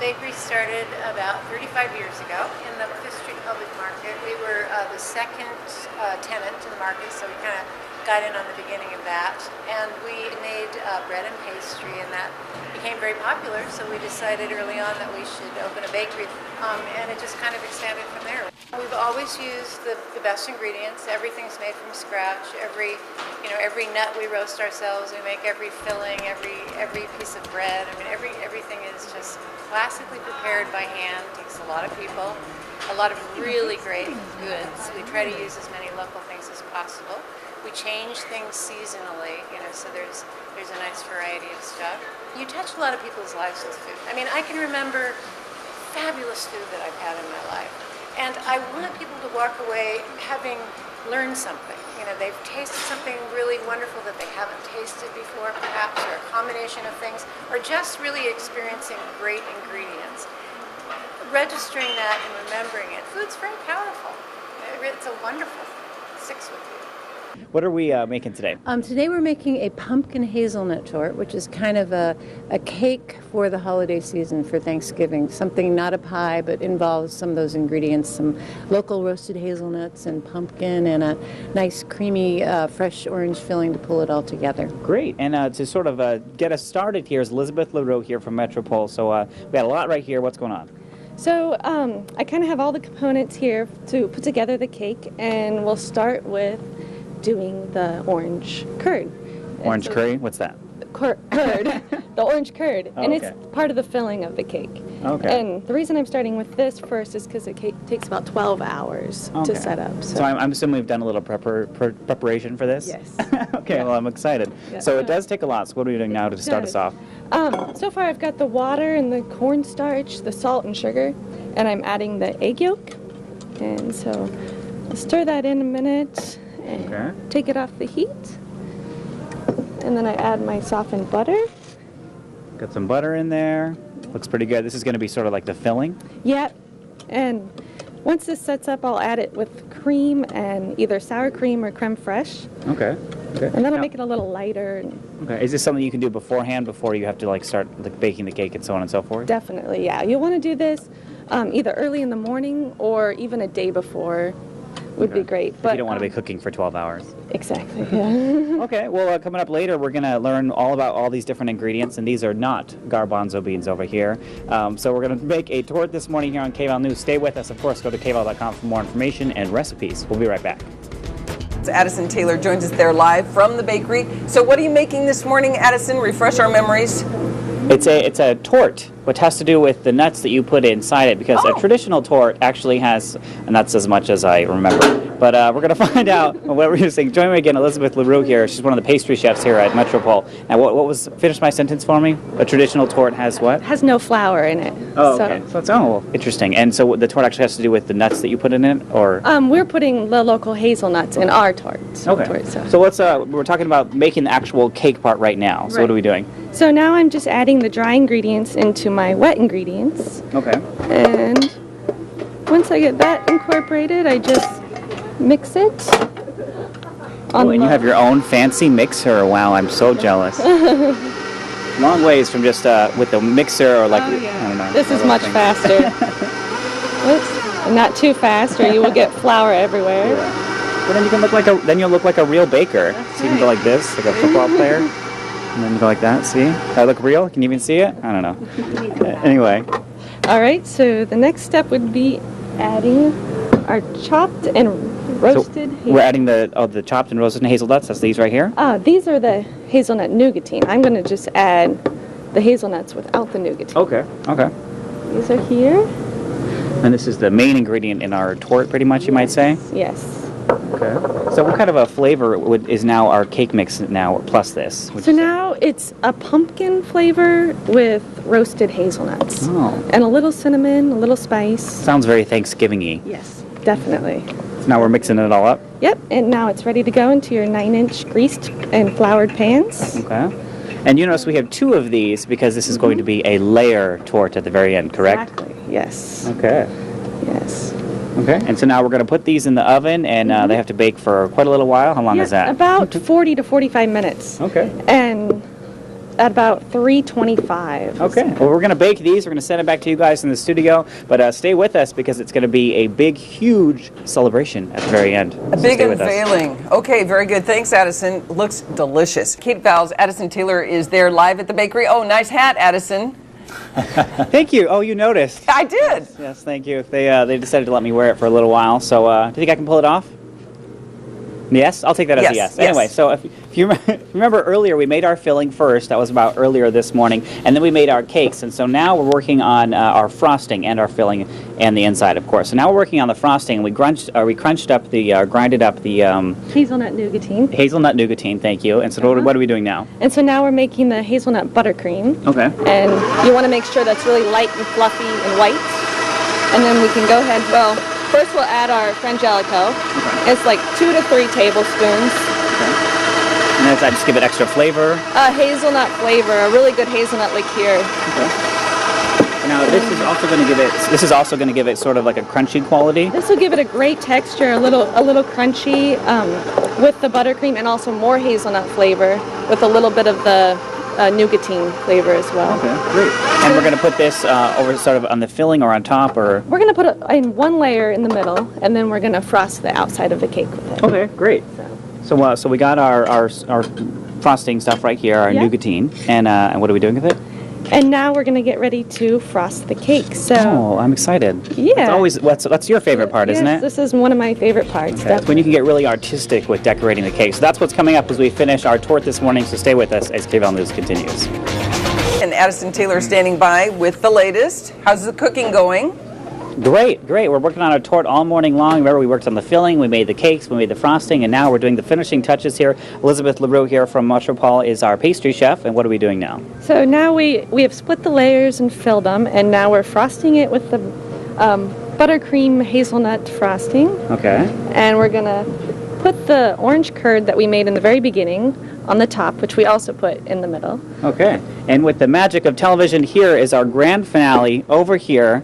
bakery started about 35 years ago in the Fifth Street Public Market. We were the second tenant in the market, so we kind of got in on the beginning of that. And we made bread and pastry, and that became very popular, so we decided early on that we should open a bakery, and it just kind of expanded from there. We've always used the best ingredients. Everything's made from scratch. Every nut we roast ourselves. We make every filling, every piece of bread. I mean, everything is just classically prepared by hand. Takes a lot of people, a lot of really great goods. We try to use as many local things as possible. We change things seasonally, so there's a nice variety of stuff. You touch a lot of people's lives with food. I mean, I can remember fabulous food that I've had in my life. And I want people to walk away having learned something. They've tasted something really wonderful that they haven't tasted before, perhaps, or a combination of things, or just really experiencing great ingredients. Registering that and remembering it. Food's very powerful. It's a wonderful, it sticks with you. What are we making today? Today we're making a pumpkin hazelnut tort, which is kind of a cake for the holiday season for Thanksgiving. Something not a pie, but involves some of those ingredients, some local roasted hazelnuts and pumpkin and a nice creamy fresh orange filling to pull it all together. Great. And to sort of get us started here is Elizabeth LaRue here from Metropol. So we got a lot right here. What's going on? So I kind of have all the components here to put together the cake, and we'll start with doing the orange curd. Orange curry? What's that? Curd. The orange curd. Oh, and okay. it's part of the filling of the cake. Okay. And the reason I'm starting with this first is because the cake takes about 12 hours to set up. So I'm assuming we've done a little preparation for this? Yes. Okay, Yeah. well, I'm excited. Yeah. So it does take a lot. So what are we doing now to start us off? So far I've got the water and the cornstarch, the salt and sugar, and I'm adding the egg yolk. And so I'll stir that in a minute. And take it off the heat, and then I add my softened butter. Got some butter in there. Looks pretty good. This is going to be sort of like the filling. Yep. And once this sets up, I'll add it with cream and either sour cream or creme fraiche. Okay. And then I'll make it a little lighter. Okay. Is this something you can do beforehand before you have to start baking the cake and so on and so forth? Definitely, yeah. You'll want to do this either early in the morning or even a day before. Would be great. But you don't want to be cooking for 12 hours. Exactly, yeah. Okay, well, coming up later, we're going to learn all about all these different ingredients, and these are not garbanzo beans over here. So we're going to make a tort this morning here on KVAL News. Stay with us, of course. Go to kval.com for more information and recipes. We'll be right back. Addison Taylor joins us there live from the bakery. So what are you making this morning, Addison? Refresh our memories. It's a tort, which has to do with the nuts that you put inside it, because a traditional tort actually has nuts as much as I remember. But we're going to find out what we're using. Join me again, Elizabeth LaRue here. She's one of the pastry chefs here at Metropol. Now, what was, finish my sentence for me? A traditional tort has what? Has no flour in it. Oh, okay. So it's, interesting. And so the tort actually has to do with the nuts that you put in it, or? We're putting the local hazelnuts in our tort. Okay. So let's, we're talking about making the actual cake part right now. So what are we doing? So now I'm just adding the dry ingredients into my wet ingredients. Okay. And once I get that incorporated, I just mix it. Oh, and you have your own fancy mixer. Wow, I'm so jealous. Long ways from just with the mixer or I don't know. This is much faster. Oops. Not too fast, or you will get flour everywhere. Yeah. But then you can you'll look like a real baker. So you can go like this, like a football player. And then go like that, see? I look real? Can you even see it? I don't know. Anyway. All right, so the next step would be adding our chopped and roasted hazelnuts. We're adding the chopped and roasted hazelnuts. That's these right here? These are the hazelnut nougatine. I'm going to just add the hazelnuts without the nougatine. Okay. These are here. And this is the main ingredient in our tort, pretty much, you might say? Yes. Okay. So what kind of a flavor is now our cake mix now, plus this? So now it's a pumpkin flavor with roasted hazelnuts. Oh. And a little cinnamon, a little spice. Sounds very Thanksgiving-y. Yes, definitely. So now we're mixing it all up? Yep, and now it's ready to go into your 9-inch greased and floured pans. Okay. And you notice we have 2 of these because this is going to be a layer tort at the very end, correct? Exactly, yes. Okay. Yes. Okay, and so now we're going to put these in the oven, and they have to bake for quite a little while. How long is that? About 40 to 45 minutes. Okay. And at about 325. Okay. Well, we're going to bake these. We're going to send it back to you guys in the studio. But stay with us because it's going to be a big, huge celebration at the very end. A big unveiling. Okay, very good. Thanks, Addison. Looks delicious. Kate Val's Addison Taylor is there live at the bakery. Oh, nice hat, Addison. Thank you. Oh, you noticed. I did. Yes, thank you. They decided to let me wear it for a little while. So do you think I can pull it off? Yes? I'll take that as a yes. Anyway, so if you remember earlier, we made our filling first. That was about earlier this morning. And then we made our cakes. And so now we're working on our frosting and our filling and the inside, of course. So now we're working on the frosting. And we grinded up the hazelnut nougatine. Hazelnut nougatine, thank you. And so what are we doing now? And so now we're making the hazelnut buttercream. Okay. And you want to make sure that's really light and fluffy and white. And then we can go ahead, first we'll add our frangelico. Okay. It's like 2 to 3 tablespoons. Okay. And then I just give it extra flavor? Hazelnut flavor, a really good hazelnut liqueur. Okay. Now this is also going to give it sort of like a crunchy quality. This will give it a great texture, a little crunchy with the buttercream, and also more hazelnut flavor with a little bit of the nougatine flavor as well. Okay, great. And we're going to put this over sort of on the filling or on top, or? We're going to put it in one layer in the middle, and then we're going to frost the outside of the cake with it. Okay, great. So we got our frosting stuff right here, our nougatine, and what are we doing with it? And now we're going to get ready to frost the cake. So. Oh, I'm excited. Yeah. That's your favorite part, isn't it? Yes, this is one of my favorite parts. Okay. That's when you can get really artistic with decorating the cake. So that's what's coming up as we finish our torte this morning. So stay with us as KVL News continues. And Addison Taylor standing by with the latest. How's the cooking going? Great. We're working on our torte all morning long. Remember, we worked on the filling, we made the cakes, we made the frosting, and now we're doing the finishing touches here. Elizabeth LaRue here from Metropol is our pastry chef, and what are we doing now? So now we have split the layers and filled them, and now we're frosting it with the buttercream hazelnut frosting. Okay. And we're going to put the orange curd that we made in the very beginning on the top, which we also put in the middle. Okay. And with the magic of television, here is our grand finale over here.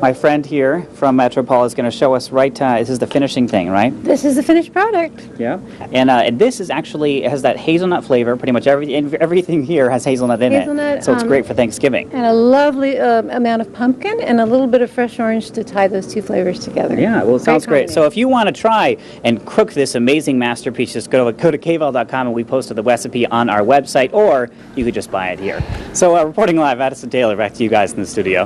My friend here from Metropol is going to show us this is the finishing thing, right? This is the finished product. Yeah. And this is actually, it has that hazelnut flavor. Pretty much everything here has hazelnut in it. So it's great for Thanksgiving. And a lovely amount of pumpkin and a little bit of fresh orange to tie those two flavors together. Yeah, well, it sounds great. So if you want to try and cook this amazing masterpiece, just go to kval.com and we posted the recipe on our website, or you could just buy it here. So reporting live, Addison Taylor, back to you guys in the studio.